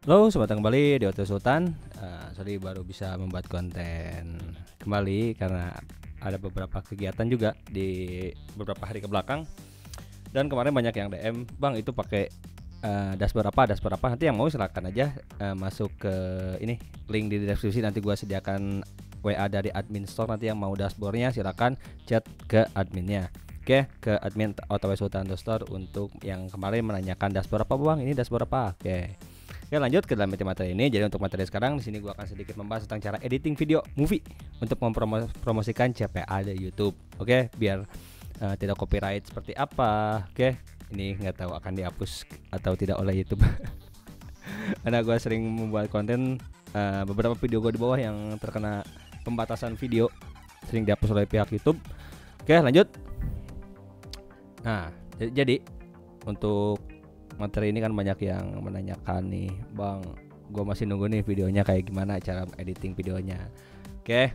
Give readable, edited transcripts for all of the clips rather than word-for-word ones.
Halo, selamat datang kembali di Auto Sultan. Sorry baru bisa membuat konten kembali karena ada beberapa kegiatan juga di beberapa hari ke belakang. Dan kemarin banyak yang DM, Bang itu pakai dashboard apa? Nanti yang mau silakan aja masuk ke ini link di deskripsi. Nanti gua sediakan WA dari admin store. Nanti yang mau dashboardnya silakan chat ke adminnya. Oke, ke admin Auto Sultan Store untuk yang kemarin menanyakan dashboard apa Bang? Ini dashboard apa? Oke. Oke, lanjut ke dalam materi ini. Jadi untuk materi sekarang di sini gua akan sedikit membahas tentang cara editing video movie untuk mempromosikan CPA di YouTube. Oke, biar tidak copyright seperti apa. Oke, ini nggak tahu akan dihapus atau tidak oleh YouTube. Karena gua sering membuat konten, beberapa video gua di bawah yang terkena pembatasan video sering dihapus oleh pihak YouTube. Oke, lanjut. Nah, jadi untuk materi ini kan banyak yang menanyakan nih, Bang, gue masih nunggu nih videonya kayak gimana cara editing videonya. Oke,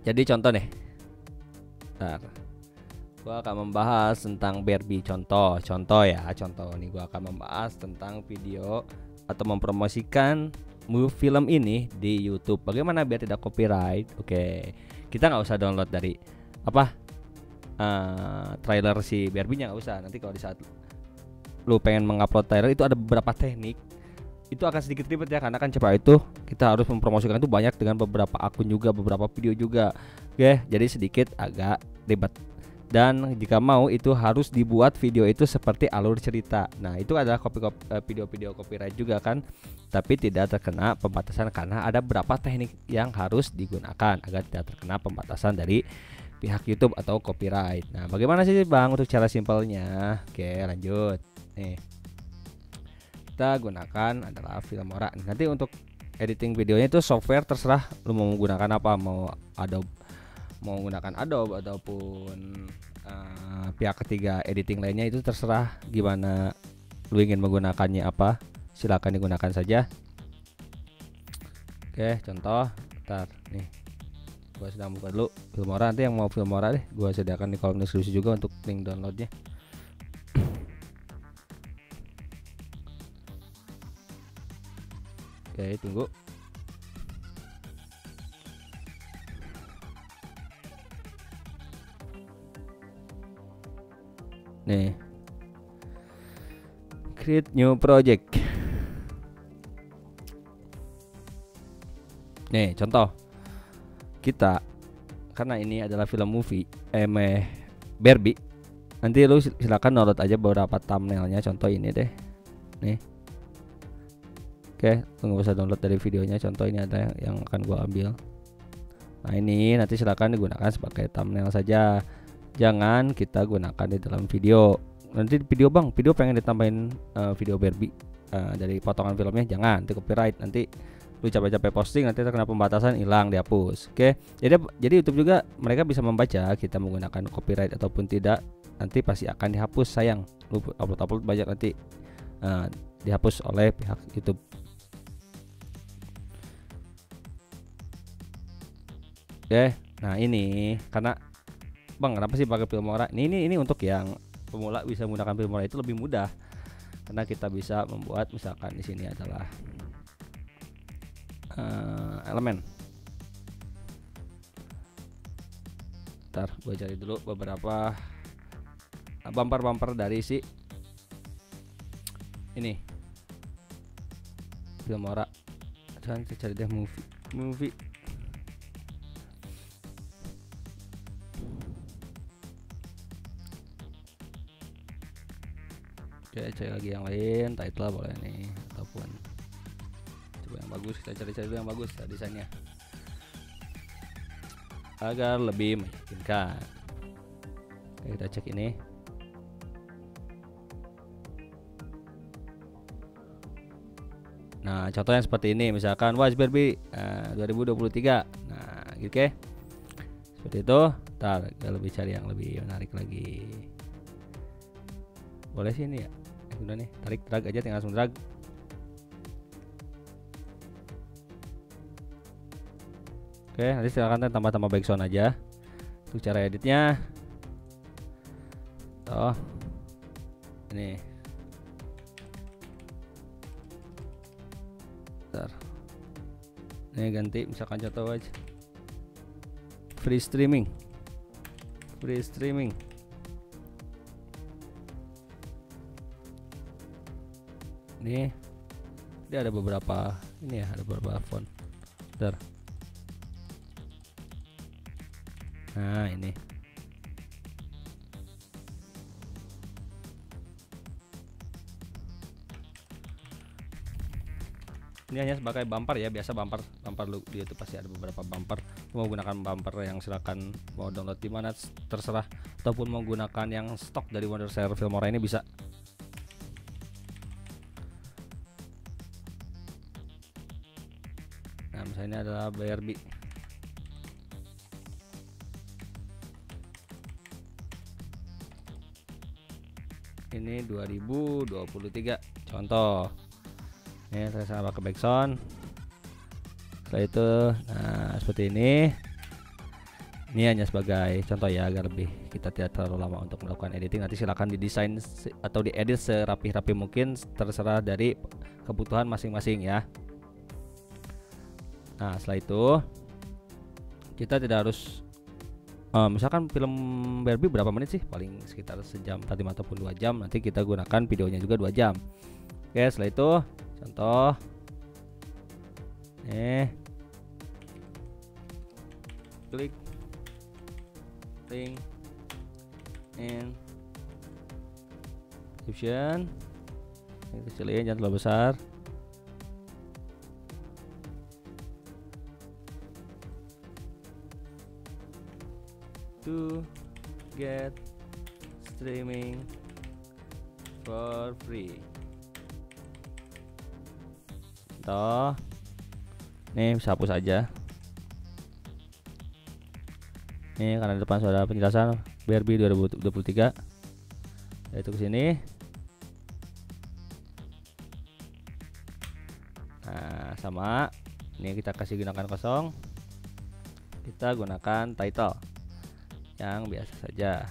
jadi contoh nih, ntar gue akan membahas tentang Barbie. Contoh nih, gue akan membahas tentang video atau mempromosikan film ini di YouTube. Bagaimana biar tidak copyright? Oke, kita nggak usah download dari trailer si Barbie-nya, nggak usah. Nanti kalau di saat lu pengen mengupload trailer itu ada beberapa teknik, itu akan sedikit ribet ya, karena kan cepat itu kita harus mempromosikan itu banyak dengan beberapa akun juga, beberapa video juga. Oke, jadi sedikit agak ribet. Dan jika mau itu harus dibuat video itu seperti alur cerita. Nah, itu adalah video-video copyright juga kan, tapi tidak terkena pembatasan karena ada beberapa teknik yang harus digunakan agar tidak terkena pembatasan dari pihak YouTube atau copyright. Nah, bagaimana sih Bang untuk cara simpelnya? Oke, lanjut. Nih, kita gunakan adalah Filmora. Nanti untuk editing videonya itu software terserah lu mau menggunakan apa, mau Adobe, mau menggunakan Adobe ataupun pihak ketiga editing lainnya, itu terserah gimana lu ingin menggunakannya apa, silakan digunakan saja. Oke, contoh, ntar nih gua sedang buka dulu Filmora. Nanti yang mau Filmora deh gua sediakan di kolom deskripsi juga untuk link downloadnya. Oke, tunggu. Nih, create new project. Nih, contoh kita, karena ini adalah film movie Barbie, nanti lu silakan download aja beberapa thumbnailnya. Contoh ini deh, nih. Oke, tunggu, usah download dari videonya. Contoh ini ada yang akan gua ambil. Nah, ini nanti silakan digunakan sebagai thumbnail saja, jangan kita gunakan di dalam video. Nanti video Bang, video pengen ditambahin video Barbie dari potongan filmnya, jangan, nanti copyright. Nanti lu capek-capek posting nanti terkena pembatasan, hilang, dihapus. Oke, jadi YouTube juga mereka bisa membaca kita menggunakan copyright ataupun tidak. Nanti pasti akan dihapus, sayang. Lu upload banyak nanti dihapus oleh pihak YouTube. Oke, nah ini karena Bang, kenapa sih pakai Filmora? Ini untuk yang pemula bisa menggunakan Filmora itu lebih mudah, karena kita bisa membuat, misalkan di sini adalah elemen. Ntar gue cari dulu beberapa bumper dari si ini Filmora. Jangan cari deh movie. Oke, cari lagi yang lain, title boleh nih, ataupun coba yang bagus, kita cari dulu yang bagus ya, desainnya agar lebih meyakinkan. Oke, kita cek ini. Nah, contohnya seperti ini, misalkan Watch Barbie 2023. Nah, gitu. Oke, seperti itu. Ntar kita lebih cari yang lebih menarik lagi. Boleh sih ini ya. Udah nih, drag aja, tinggal langsung drag. Oke, nanti silakan tambah background aja. Untuk cara editnya, ini Bentar. Ini ganti misalkan contoh aja free streaming. Ini dia ada beberapa ini ya, ada beberapa font. Bentar. Nah ini hanya sebagai bumper ya, biasa bumper lu di YouTube pasti ada beberapa bumper. Mau gunakan bumper yang silakan, mau download di mana terserah, ataupun mau gunakan yang stok dari Wondershare Filmora ini bisa. Nah misalnya ini adalah BRB. Ini 2023 contoh. Ini saya pakai background. Setelah itu nah seperti ini. Ini hanya sebagai contoh ya, agar lebih kita tidak terlalu lama untuk melakukan editing. Nanti silakan didesain atau diedit serapi-rapi mungkin, terserah dari kebutuhan masing-masing ya. Nah setelah itu kita tidak harus misalkan film Barbie berapa menit sih, paling sekitar sejam 45 ataupun 2 jam. Nanti kita gunakan videonya juga 2 jam. Oke, setelah itu contoh klik link in description. Ini kecilin, jangan terlalu besar. To get streaming for free. Toh, nih bisa hapus aja. Nih karena di depan sudah ada penjelasan BRB 2023. Yaitu ke sini. Nah, sama. Ini kita kasih gunakan kosong. Kita gunakan title yang biasa saja.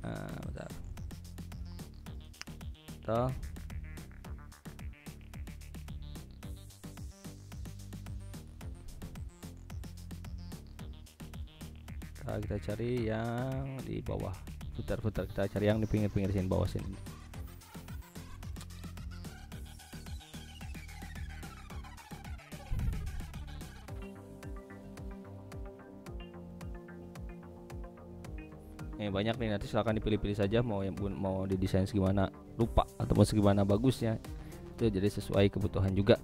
Nah, bentar. Tuh. Kita cari yang di bawah, putar-putar, kita cari yang di pinggir-pinggir sini, bawah sini. Banyak nih, nanti silahkan dipilih-pilih saja mau didesain segimana, lupa atau mau segimana bagusnya, itu jadi sesuai kebutuhan juga.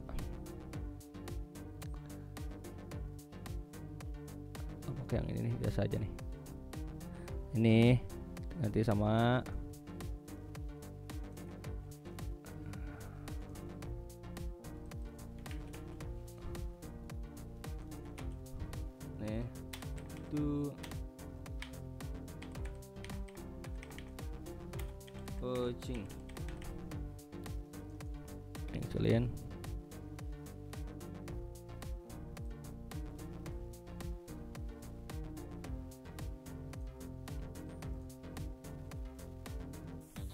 Oke, yang ini nih biasa aja nih, ini nanti sama nih tuh coaching yang kalian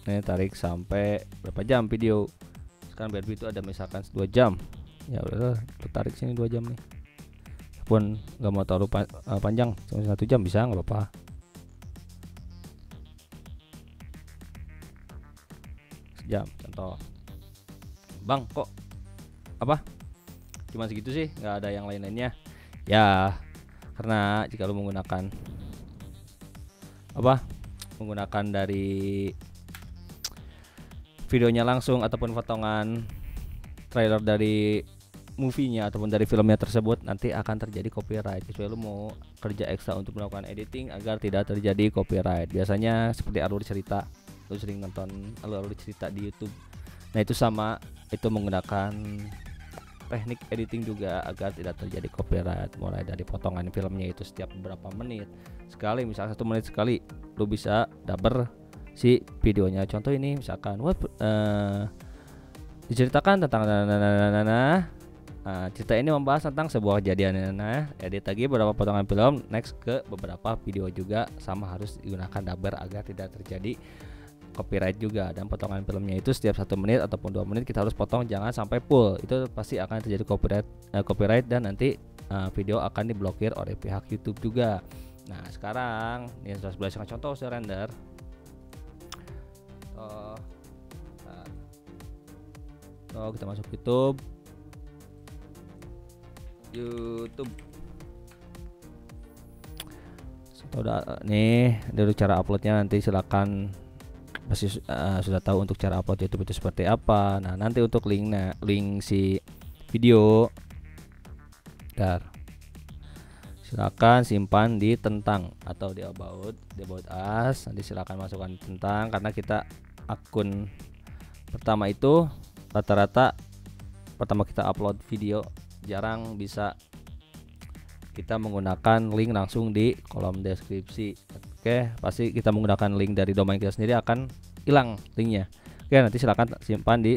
nih tarik sampai berapa jam video. Sekarang BRB itu ada misalkan 2 jam, ya udah tarik sini 2 jam nih, pun nggak mau terlalu panjang, cuma 1 jam bisa, nggak apa-apa. Jam contoh, bang kok apa cuma segitu sih, nggak ada yang lain-lainnya ya, karena jika lu menggunakan menggunakan dari videonya langsung ataupun potongan trailer dari movie-nya ataupun dari filmnya tersebut, nanti akan terjadi copyright, kecuali lu mau kerja ekstra untuk melakukan editing agar tidak terjadi copyright. Biasanya seperti alur cerita, lu sering nonton alur cerita di YouTube. Nah itu sama, itu menggunakan teknik editing juga agar tidak terjadi copyright. Mulai dari potongan filmnya itu setiap beberapa menit sekali, misalnya 1 menit sekali, lu bisa dubber si videonya. Contoh ini misalkan diceritakan tentang cerita ini membahas tentang sebuah kejadian. Edit lagi beberapa potongan film, next ke beberapa video juga, sama harus digunakan dubber agar tidak terjadi copyright juga, dan potongan filmnya itu setiap 1 menit ataupun 2 menit kita harus potong, jangan sampai full. Itu pasti akan terjadi copyright dan nanti video akan diblokir oleh pihak YouTube juga. Nah sekarang ini sudah belajar contoh saya render. Kita masuk YouTube. Udah nih dari cara uploadnya, nanti silakan pasti sudah tahu untuk cara upload YouTube itu seperti apa. Nah nanti untuk link si video silakan simpan di tentang atau di about us. Nanti silakan masukkan tentang, karena kita akun pertama itu rata-rata pertama kita upload video jarang bisa kita menggunakan link langsung di kolom deskripsi. Oke, pasti kita menggunakan link dari domain kita sendiri akan hilang linknya. Oke, nanti silakan simpan di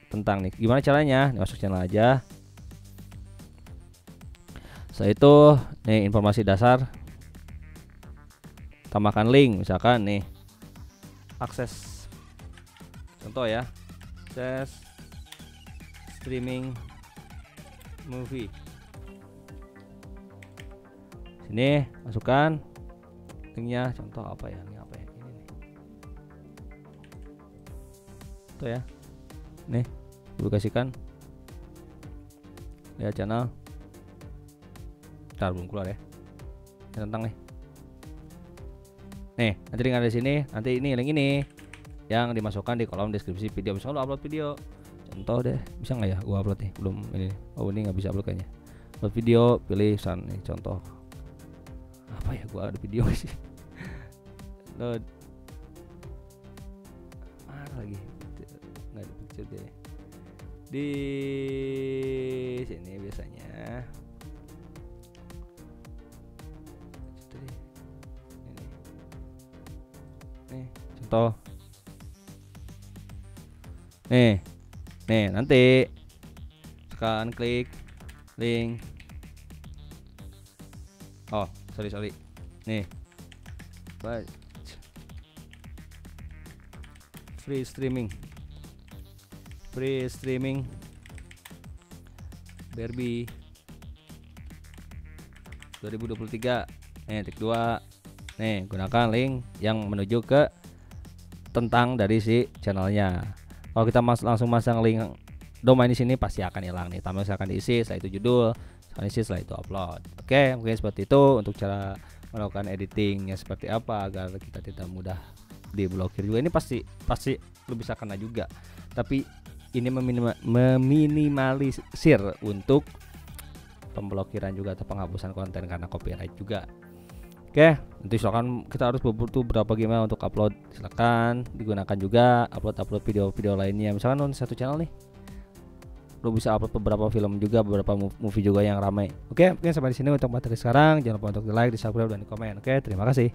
tentang nih. Gimana caranya? Nih, masuk channel aja. Setelah itu nih informasi dasar, tambahkan link, misalkan nih akses, contoh ya, akses streaming movie. Sini masukkan linknya, contoh apa ya, ini apa ya, ini nih, tuh ya, nih publikasikan, lihat channel. Ntar belum keluar ya, tentang nih. Nih nanti link ada di sini, nanti ini link ini yang dimasukkan di kolom deskripsi video. Misalnya lo upload video, contoh deh, bisa nggak ya gua upload nih, belum ini. Oh ini nggak bisa upload kayaknya. Upload video, pilih san nih, contoh apa ya, gua ada video sih. Load mana lagi, nggak ada picture deh di sini biasanya. Contoh nih nanti tekan klik link. Oh sorry nih, free streaming Barbie 2023 nih, tik 2 nih, gunakan link yang menuju ke tentang dari si channelnya. Kalau kita langsung masang link domain di sini pasti akan hilang nih. Tampil akan diisi, setelah itu judul, setelah itu upload. Oke, mungkin seperti itu untuk cara melakukan editingnya seperti apa agar kita tidak mudah diblokir juga. Ini pasti lu bisa kena juga. Tapi ini meminimalisir untuk pemblokiran juga atau penghapusan konten karena copyright juga. Oke, nanti silakan, kita harus butuh berapa gimana untuk upload, silakan digunakan juga upload video lainnya. Misalkan untuk satu channel nih, lo bisa upload beberapa film juga, beberapa movie juga yang ramai. Oke, mungkin sampai di sini untuk materi sekarang. Jangan lupa untuk di like, di subscribe, dan di komen. Oke, terima kasih.